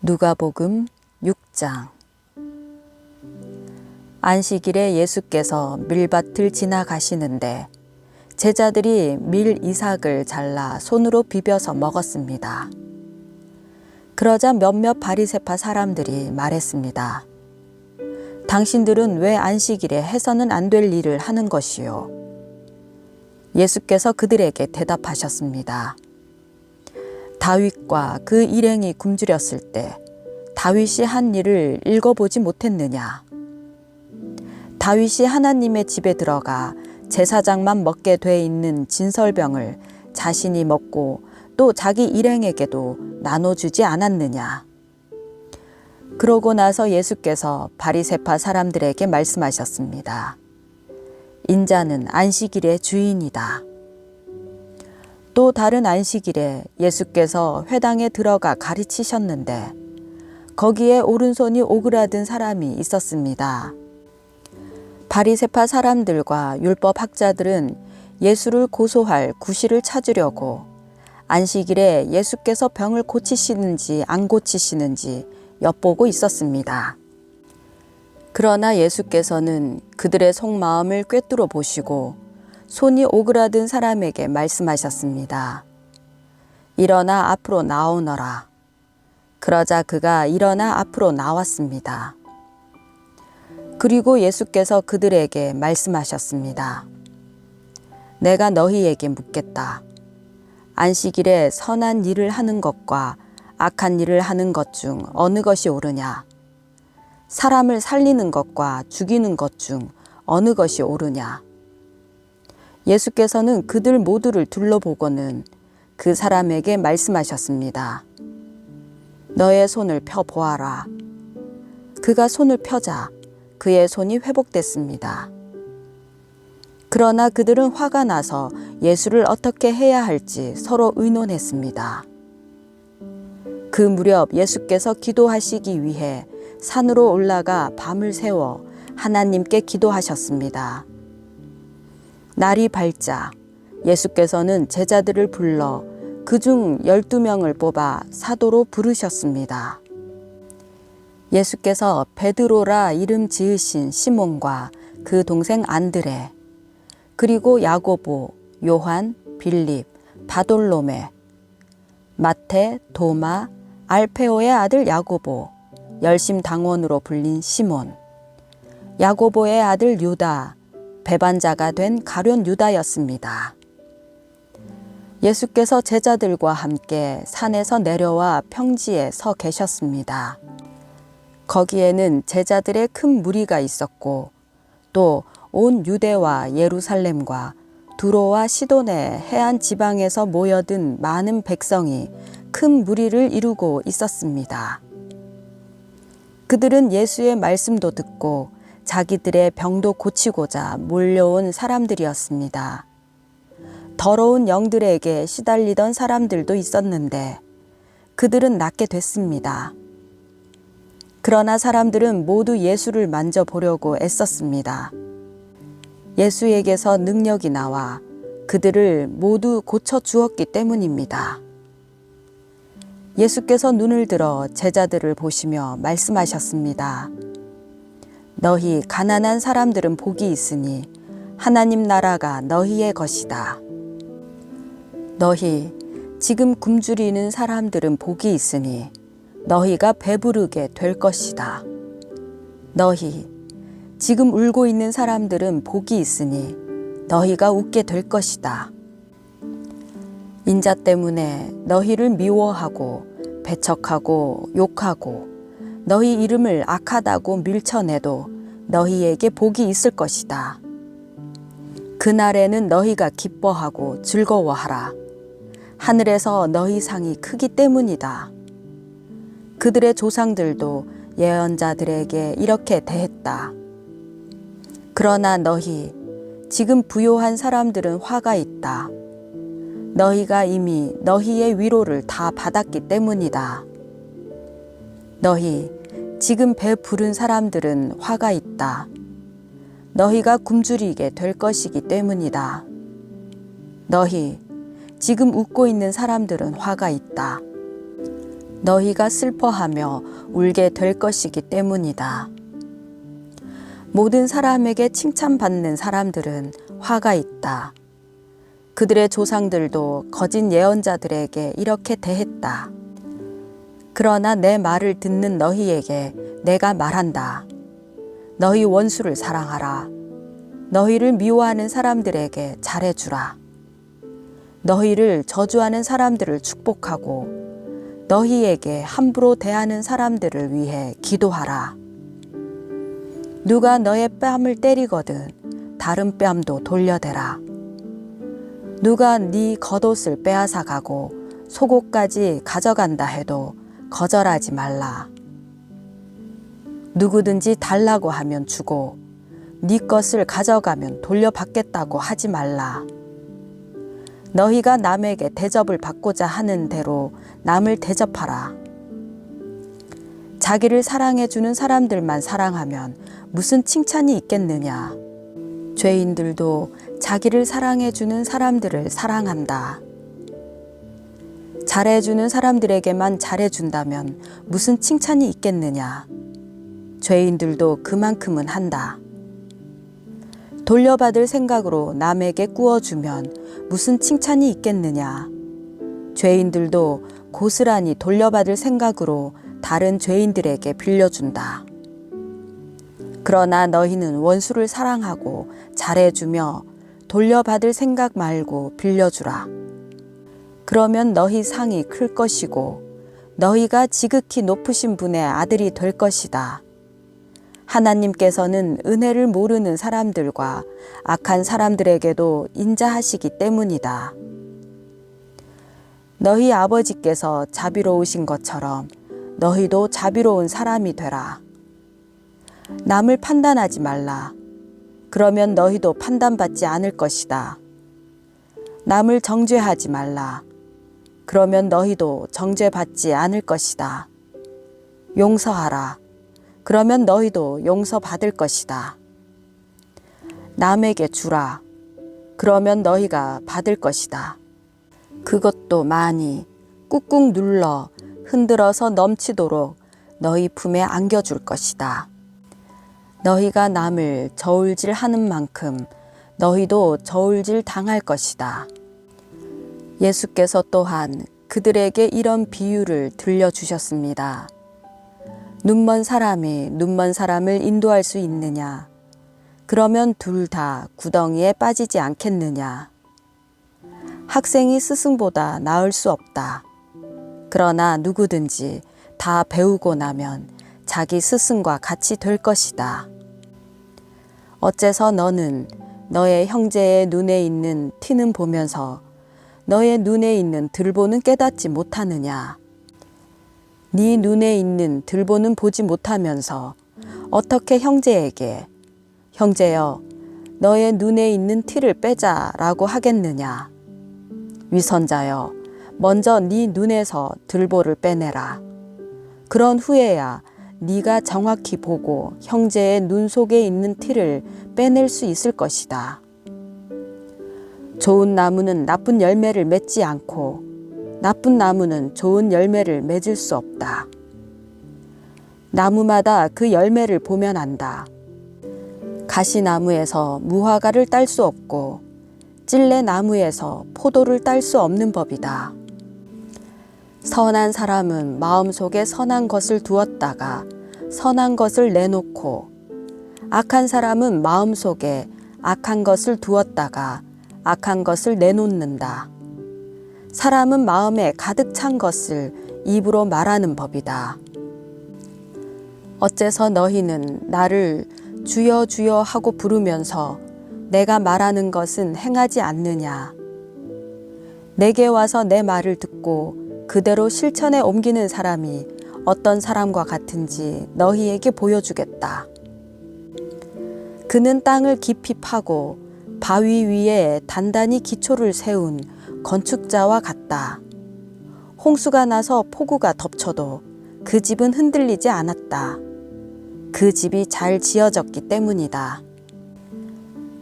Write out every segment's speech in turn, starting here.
누가복음 6장. 안식일에 예수께서 밀밭을 지나가시는데 제자들이 밀 이삭을 잘라 손으로 비벼서 먹었습니다. 그러자 몇몇 바리새파 사람들이 말했습니다. 당신들은 왜 안식일에 해서는 안 될 일을 하는 것이요? 예수께서 그들에게 대답하셨습니다. 다윗과 그 일행이 굶주렸을 때 다윗이 한 일을 읽어보지 못했느냐? 다윗이 하나님의 집에 들어가 제사장만 먹게 돼 있는 진설병을 자신이 먹고 또 자기 일행에게도 나눠주지 않았느냐? 그러고 나서 예수께서 바리새파 사람들에게 말씀하셨습니다. 인자는 안식일의 주인이다. 또 다른 안식일에 예수께서 회당에 들어가 가르치셨는데 거기에 오른손이 오그라든 사람이 있었습니다. 바리새파 사람들과 율법 학자들은 예수를 고소할 구실을 찾으려고 안식일에 예수께서 병을 고치시는지 안 고치시는지 엿보고 있었습니다. 그러나 예수께서는 그들의 속마음을 꿰뚫어 보시고 손이 오그라든 사람에게 말씀하셨습니다. 일어나 앞으로 나오너라. 그러자 그가 일어나 앞으로 나왔습니다. 그리고 예수께서 그들에게 말씀하셨습니다. 내가 너희에게 묻겠다. 안식일에 선한 일을 하는 것과 악한 일을 하는 것 중 어느 것이 옳으냐? 사람을 살리는 것과 죽이는 것 중 어느 것이 옳으냐? 예수께서는 그들 모두를 둘러보고는 그 사람에게 말씀하셨습니다. 너의 손을 펴보아라. 그가 손을 펴자 그의 손이 회복됐습니다. 그러나 그들은 화가 나서 예수를 어떻게 해야 할지 서로 의논했습니다. 그 무렵 예수께서 기도하시기 위해 산으로 올라가 밤을 새워 하나님께 기도하셨습니다. 날이 밝자 예수께서는 제자들을 불러 그중 12명을 뽑아 사도로 부르셨습니다. 예수께서 베드로라 이름 지으신 시몬과 그 동생 안드레, 그리고 야고보, 요한, 빌립, 바돌로메, 마태, 도마, 알페오의 아들 야고보, 열심당원으로 불린 시몬, 야고보의 아들 유다, 배반자가 된 가룟 유다였습니다. 예수께서 제자들과 함께 산에서 내려와 평지에 서 계셨습니다. 거기에는 제자들의 큰 무리가 있었고 또 온 유대와 예루살렘과 두로와 시돈의 해안 지방에서 모여든 많은 백성이 큰 무리를 이루고 있었습니다. 그들은 예수의 말씀도 듣고 자기들의 병도 고치고자 몰려온 사람들이었습니다. 더러운 영들에게 시달리던 사람들도 있었는데 그들은 낫게 됐습니다. 그러나 사람들은 모두 예수를 만져보려고 애썼습니다. 예수에게서 능력이 나와 그들을 모두 고쳐주었기 때문입니다. 예수께서 눈을 들어 제자들을 보시며 말씀하셨습니다. 너희 가난한 사람들은 복이 있으니 하나님 나라가 너희의 것이다. 너희 지금 굶주리는 사람들은 복이 있으니 너희가 배부르게 될 것이다. 너희 지금 울고 있는 사람들은 복이 있으니 너희가 웃게 될 것이다. 인자 때문에 너희를 미워하고 배척하고 욕하고 너희 이름을 악하다고 밀쳐내도 너희에게 복이 있을 것이다. 그날에는 너희가 기뻐하고 즐거워하라. 하늘에서 너희 상이 크기 때문이다. 그들의 조상들도 예언자들에게 이렇게 대했다. 그러나 너희 지금 부요한 사람들은 화가 있다. 너희가 이미 너희의 위로를 다 받았기 때문이다. 너희 지금 배 부른 사람들은 화가 있다. 너희가 굶주리게 될 것이기 때문이다. 너희 지금 웃고 있는 사람들은 화가 있다. 너희가 슬퍼하며 울게 될 것이기 때문이다. 모든 사람에게 칭찬받는 사람들은 화가 있다. 그들의 조상들도 거짓 예언자들에게 이렇게 대했다. 그러나 내 말을 듣는 너희에게 내가 말한다. 너희 원수를 사랑하라. 너희를 미워하는 사람들에게 잘해주라. 너희를 저주하는 사람들을 축복하고 너희에게 함부로 대하는 사람들을 위해 기도하라. 누가 너의 뺨을 때리거든 다른 뺨도 돌려대라. 누가 네 겉옷을 빼앗아 가고 속옷까지 가져간다 해도 거절하지 말라. 누구든지 달라고 하면 주고 네 것을 가져가면 돌려받겠다고 하지 말라. 너희가 남에게 대접을 받고자 하는 대로 남을 대접하라. 자기를 사랑해주는 사람들만 사랑하면 무슨 칭찬이 있겠느냐. 죄인들도 자기를 사랑해주는 사람들을 사랑한다. 잘해주는 사람들에게만 잘해준다면 무슨 칭찬이 있겠느냐. 죄인들도 그만큼은 한다. 돌려받을 생각으로 남에게 꾸어주면 무슨 칭찬이 있겠느냐. 죄인들도 고스란히 돌려받을 생각으로 다른 죄인들에게 빌려준다. 그러나 너희는 원수를 사랑하고 잘해주며 돌려받을 생각 말고 빌려주라. 그러면 너희 상이 클 것이고 너희가 지극히 높으신 분의 아들이 될 것이다. 하나님께서는 은혜를 모르는 사람들과 악한 사람들에게도 인자하시기 때문이다. 너희 아버지께서 자비로우신 것처럼 너희도 자비로운 사람이 되라. 남을 판단하지 말라. 그러면 너희도 판단받지 않을 것이다. 남을 정죄하지 말라. 그러면 너희도 정죄받지 않을 것이다. 용서하라. 그러면 너희도 용서받을 것이다. 남에게 주라. 그러면 너희가 받을 것이다. 그것도 많이 꾹꾹 눌러 흔들어서 넘치도록 너희 품에 안겨줄 것이다. 너희가 남을 저울질하는 만큼 너희도 저울질 당할 것이다. 예수께서 또한 그들에게 이런 비유를 들려주셨습니다. 눈먼 사람이 눈먼 사람을 인도할 수 있느냐? 그러면 둘 다 구덩이에 빠지지 않겠느냐? 학생이 스승보다 나을 수 없다. 그러나 누구든지 다 배우고 나면 자기 스승과 같이 될 것이다. 어째서 너는 너의 형제의 눈에 있는 티는 보면서 너의 눈에 있는 들보는 깨닫지 못하느냐? 네 눈에 있는 들보는 보지 못하면서 어떻게 형제에게 형제여 너의 눈에 있는 티를 빼자라고 하겠느냐? 위선자여 먼저 네 눈에서 들보를 빼내라. 그런 후에야 네가 정확히 보고 형제의 눈 속에 있는 티를 빼낼 수 있을 것이다. 좋은 나무는 나쁜 열매를 맺지 않고 나쁜 나무는 좋은 열매를 맺을 수 없다. 나무마다 그 열매를 보면 안다. 가시나무에서 무화과를 딸 수 없고 찔레나무에서 포도를 딸 수 없는 법이다. 선한 사람은 마음속에 선한 것을 두었다가 선한 것을 내놓고 악한 사람은 마음속에 악한 것을 두었다가 악한 것을 내놓는다. 사람은 마음에 가득 찬 것을 입으로 말하는 법이다. 어째서 너희는 나를 주여 주여 하고 부르면서 내가 말하는 것은 행하지 않느냐? 내게 와서 내 말을 듣고 그대로 실천에 옮기는 사람이 어떤 사람과 같은지 너희에게 보여주겠다. 그는 땅을 깊이 파고 바위 위에 단단히 기초를 세운 건축자와 같다. 홍수가 나서 폭우가 덮쳐도 그 집은 흔들리지 않았다. 그 집이 잘 지어졌기 때문이다.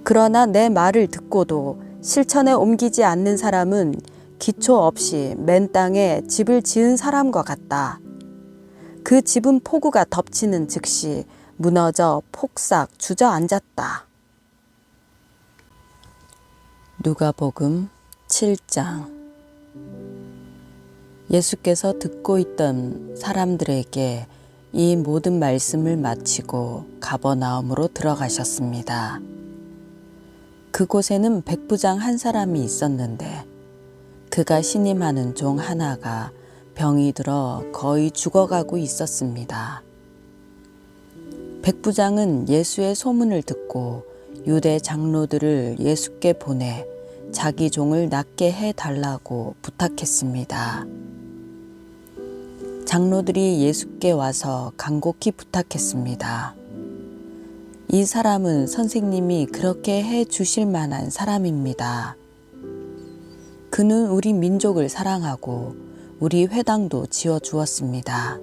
그러나 내 말을 듣고도 실천에 옮기지 않는 사람은 기초 없이 맨 땅에 집을 지은 사람과 같다. 그 집은 폭우가 덮치는 즉시 무너져 폭삭 주저앉았다. 누가복음 7장. 예수께서 듣고 있던 사람들에게 이 모든 말씀을 마치고 가버나움으로 들어가셨습니다. 그곳에는 백부장 한 사람이 있었는데 그가 신임하는 종 하나가 병이 들어 거의 죽어가고 있었습니다. 백부장은 예수의 소문을 듣고 유대 장로들을 예수께 보내 자기 종을 낫게 해달라고 부탁했습니다. 장로들이 예수께 와서 간곡히 부탁했습니다. 이 사람은 선생님이 그렇게 해 주실 만한 사람입니다. 그는 우리 민족을 사랑하고 우리 회당도 지어 주었습니다.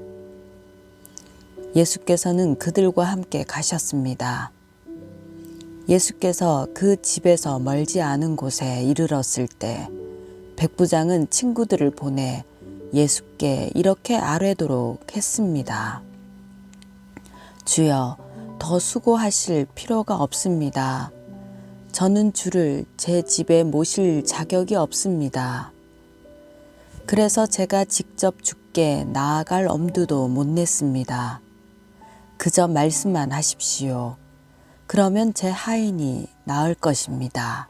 예수께서는 그들과 함께 가셨습니다. 예수께서 그 집에서 멀지 않은 곳에 이르렀을 때 백부장은 친구들을 보내 예수께 이렇게 아뢰도록 했습니다. 주여, 더 수고하실 필요가 없습니다. 저는 주를 제 집에 모실 자격이 없습니다. 그래서 제가 직접 주께 나아갈 엄두도 못 냈습니다. 그저 말씀만 하십시오. 그러면 제 하인이 나을 것입니다.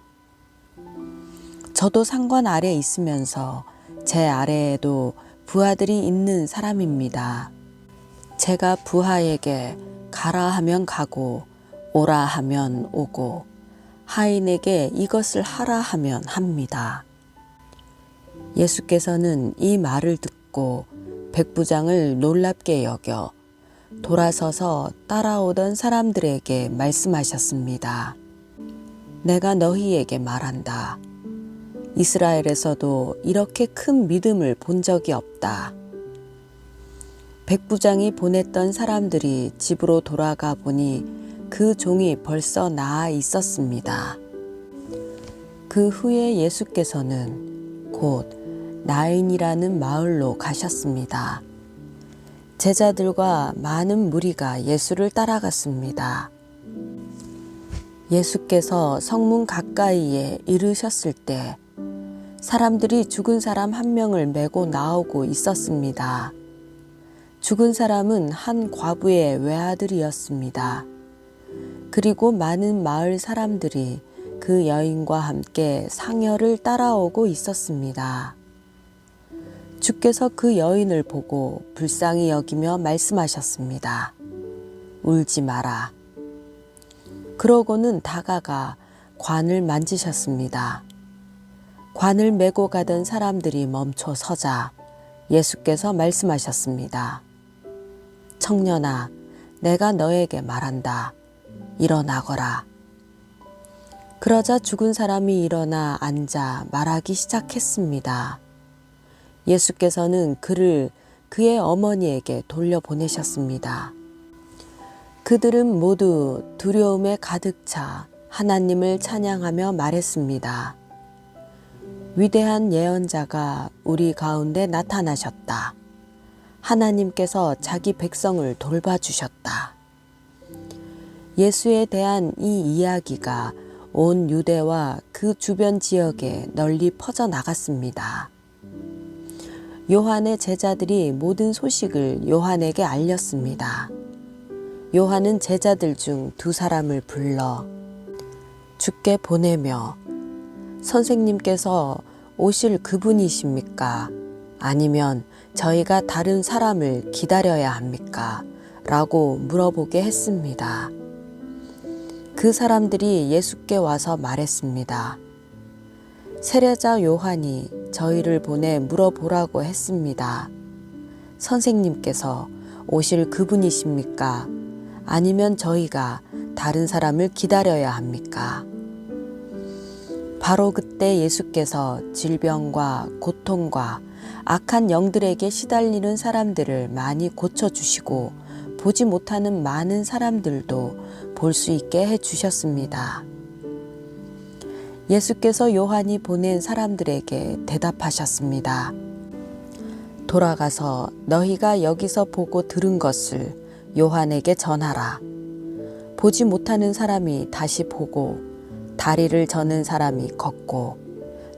저도 상관 아래 있으면서 제 아래에도 부하들이 있는 사람입니다. 제가 부하에게 가라 하면 가고 오라 하면 오고 하인에게 이것을 하라 하면 합니다. 예수께서는 이 말을 듣고 백부장을 놀랍게 여겨 돌아서서 따라오던 사람들에게 말씀하셨습니다. 내가 너희에게 말한다. 이스라엘에서도 이렇게 큰 믿음을 본 적이 없다. 백부장이 보냈던 사람들이 집으로 돌아가 보니 그 종이 벌써 나아 있었습니다. 그 후에 예수께서는 곧 나인이라는 마을로 가셨습니다. 제자들과 많은 무리가 예수를 따라갔습니다. 예수께서 성문 가까이에 이르셨을 때 사람들이 죽은 사람 한 명을 메고 나오고 있었습니다. 죽은 사람은 한 과부의 외아들이었습니다. 그리고 많은 마을 사람들이 그 여인과 함께 상여를 따라오고 있었습니다. 주께서 그 여인을 보고 불쌍히 여기며 말씀하셨습니다. 울지 마라. 그러고는 다가가 관을 만지셨습니다. 관을 메고 가던 사람들이 멈춰 서자 예수께서 말씀하셨습니다. 청년아, 내가 너에게 말한다. 일어나거라. 그러자 죽은 사람이 일어나 앉아 말하기 시작했습니다. 예수께서는 그를 그의 어머니에게 돌려보내셨습니다. 그들은 모두 두려움에 가득 차 하나님을 찬양하며 말했습니다. 위대한 예언자가 우리 가운데 나타나셨다. 하나님께서 자기 백성을 돌봐주셨다. 예수에 대한 이 이야기가 온 유대와 그 주변 지역에 널리 퍼져나갔습니다. 요한의 제자들이 모든 소식을 요한에게 알렸습니다. 요한은 제자들 중 두 사람을 불러 주께 보내며 선생님께서 오실 그분이십니까? 아니면 저희가 다른 사람을 기다려야 합니까? 라고 물어보게 했습니다. 그 사람들이 예수께 와서 말했습니다. 세례자 요한이 저희를 보내 물어보라고 했습니다. 선생님께서 오실 그분이십니까? 아니면 저희가 다른 사람을 기다려야 합니까? 바로 그때 예수께서 질병과 고통과 악한 영들에게 시달리는 사람들을 많이 고쳐주시고 보지 못하는 많은 사람들도 볼 수 있게 해주셨습니다. 예수께서 요한이 보낸 사람들에게 대답하셨습니다. 돌아가서 너희가 여기서 보고 들은 것을 요한에게 전하라. 보지 못하는 사람이 다시 보고, 다리를 저는 사람이 걷고,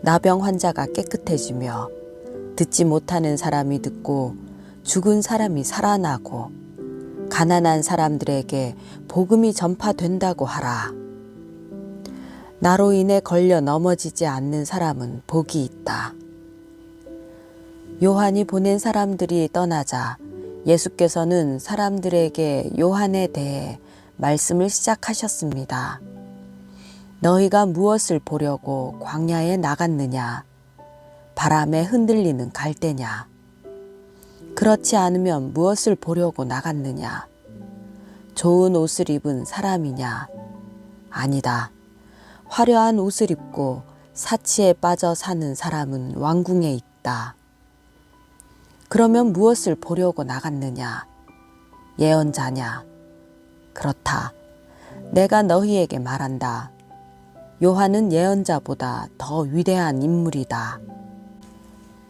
나병 환자가 깨끗해지며, 듣지 못하는 사람이 듣고, 죽은 사람이 살아나고, 가난한 사람들에게 복음이 전파된다고 하라. 나로 인해 걸려 넘어지지 않는 사람은 복이 있다. 요한이 보낸 사람들이 떠나자 예수께서는 사람들에게 요한에 대해 말씀을 시작하셨습니다. 너희가 무엇을 보려고 광야에 나갔느냐? 바람에 흔들리는 갈대냐? 그렇지 않으면 무엇을 보려고 나갔느냐? 좋은 옷을 입은 사람이냐? 아니다. 화려한 옷을 입고 사치에 빠져 사는 사람은 왕궁에 있다. 그러면 무엇을 보려고 나갔느냐? 예언자냐? 그렇다. 내가 너희에게 말한다. 요한은 예언자보다 더 위대한 인물이다.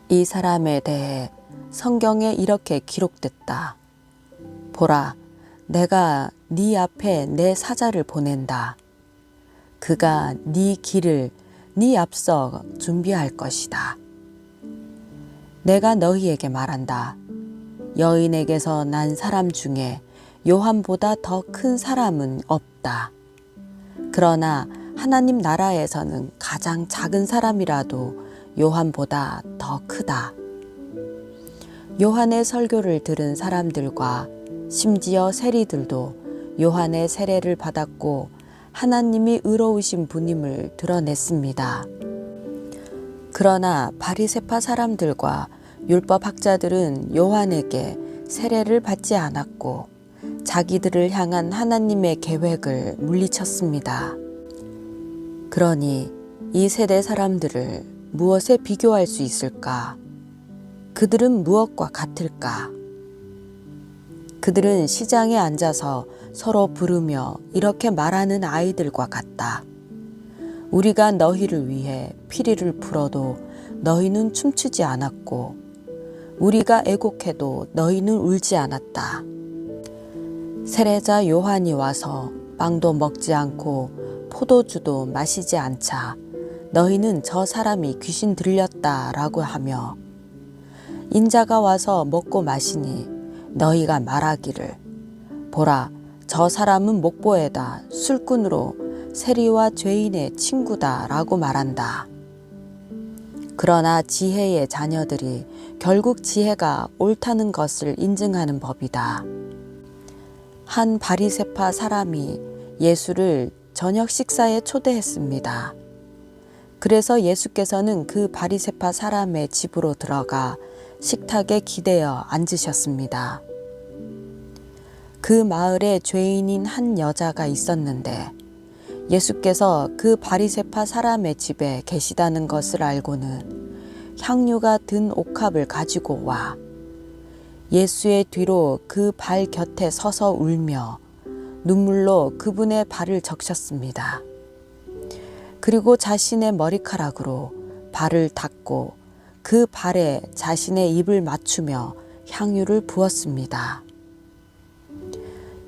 이 사람에 대해 성경에 이렇게 기록됐다. 보라, 내가 네 앞에 내 사자를 보낸다. 그가 네 길을 네 앞서 준비할 것이다. 내가 너희에게 말한다. 여인에게서 난 사람 중에 요한보다 더 큰 사람은 없다. 그러나 하나님 나라에서는 가장 작은 사람이라도 요한보다 더 크다. 요한의 설교를 들은 사람들과 심지어 세리들도 요한의 세례를 받았고 하나님이 의로우신 분임을 드러냈습니다. 그러나 바리새파 사람들과 율법학자들은 요한에게 세례를 받지 않았고 자기들을 향한 하나님의 계획을 물리쳤습니다. 그러니 이 세대 사람들을 무엇에 비교할 수 있을까? 그들은 무엇과 같을까? 그들은 시장에 앉아서 서로 부르며 이렇게 말하는 아이들과 같다. 우리가 너희를 위해 피리를 불어도 너희는 춤추지 않았고 우리가 애곡해도 너희는 울지 않았다. 세례자 요한이 와서 빵도 먹지 않고 포도주도 마시지 않자 너희는 저 사람이 귀신 들렸다라고 하며 인자가 와서 먹고 마시니 너희가 말하기를 보라 저 사람은 목보에다 술꾼으로 세리와 죄인의 친구다라고 말한다. 그러나 지혜의 자녀들이 결국 지혜가 옳다는 것을 인증하는 법이다. 한 바리새파 사람이 예수를 저녁 식사에 초대했습니다. 그래서 예수께서는 그 바리새파 사람의 집으로 들어가 식탁에 기대어 앉으셨습니다. 그 마을에 죄인인 한 여자가 있었는데 예수께서 그 바리새파 사람의 집에 계시다는 것을 알고는 향유가 든 옥합을 가지고 와 예수의 뒤로 그 발 곁에 서서 울며 눈물로 그분의 발을 적셨습니다. 그리고 자신의 머리카락으로 발을 닦고 그 발에 자신의 입을 맞추며 향유를 부었습니다.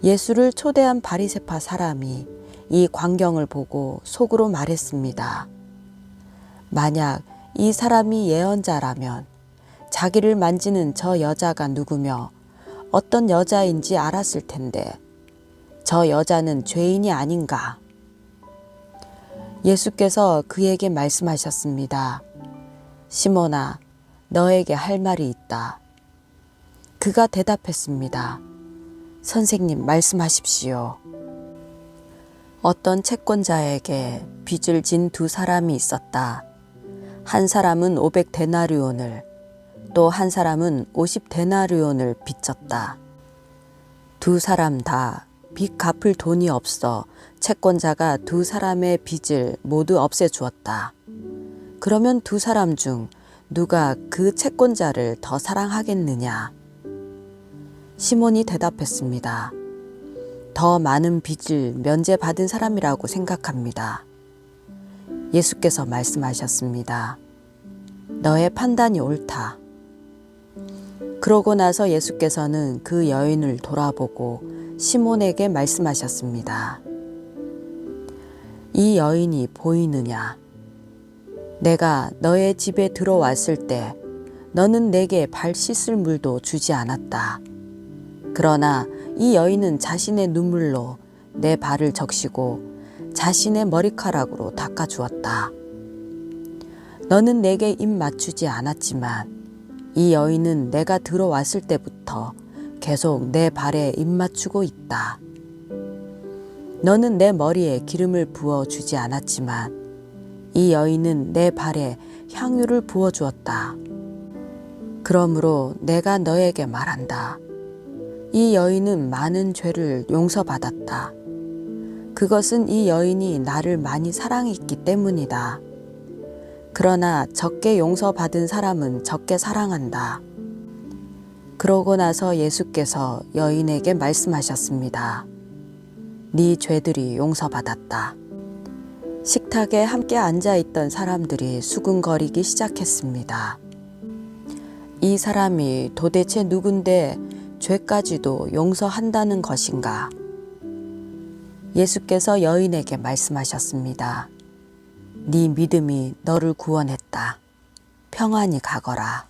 예수를 초대한 바리새파 사람이 이 광경을 보고 속으로 말했습니다. 만약 이 사람이 예언자라면 자기를 만지는 저 여자가 누구며 어떤 여자인지 알았을 텐데 저 여자는 죄인이 아닌가? 예수께서 그에게 말씀하셨습니다. 시몬아, 너에게 할 말이 있다. 그가 대답했습니다. 선생님, 말씀하십시오. 어떤 채권자에게 빚을 진 두 사람이 있었다. 한 사람은 500데나리온을, 또 한 사람은 50데나리온을 빚졌다. 두 사람 다 빚 갚을 돈이 없어 채권자가 두 사람의 빚을 모두 없애주었다. 그러면 두 사람 중 누가 그 채권자를 더 사랑하겠느냐? 시몬이 대답했습니다. 더 많은 빚을 면제받은 사람이라고 생각합니다. 예수께서 말씀하셨습니다. 너의 판단이 옳다. 그러고 나서 예수께서는 그 여인을 돌아보고 시몬에게 말씀하셨습니다. 이 여인이 보이느냐? 내가 너의 집에 들어왔을 때 너는 내게 발 씻을 물도 주지 않았다. 그러나 이 여인은 자신의 눈물로 내 발을 적시고 자신의 머리카락으로 닦아주었다. 너는 내게 입 맞추지 않았지만 이 여인은 내가 들어왔을 때부터 계속 내 발에 입 맞추고 있다. 너는 내 머리에 기름을 부어주지 않았지만 이 여인은 내 발에 향유를 부어주었다. 그러므로 내가 너에게 말한다. 이 여인은 많은 죄를 용서받았다. 그것은 이 여인이 나를 많이 사랑했기 때문이다. 그러나 적게 용서받은 사람은 적게 사랑한다. 그러고 나서 예수께서 여인에게 말씀하셨습니다. 네 죄들이 용서받았다. 식탁에 함께 앉아있던 사람들이 수군거리기 시작했습니다. 이 사람이 도대체 누군데 죄까지도 용서한다는 것인가? 예수께서 여인에게 말씀하셨습니다. 네 믿음이 너를 구원했다. 평안히 가거라.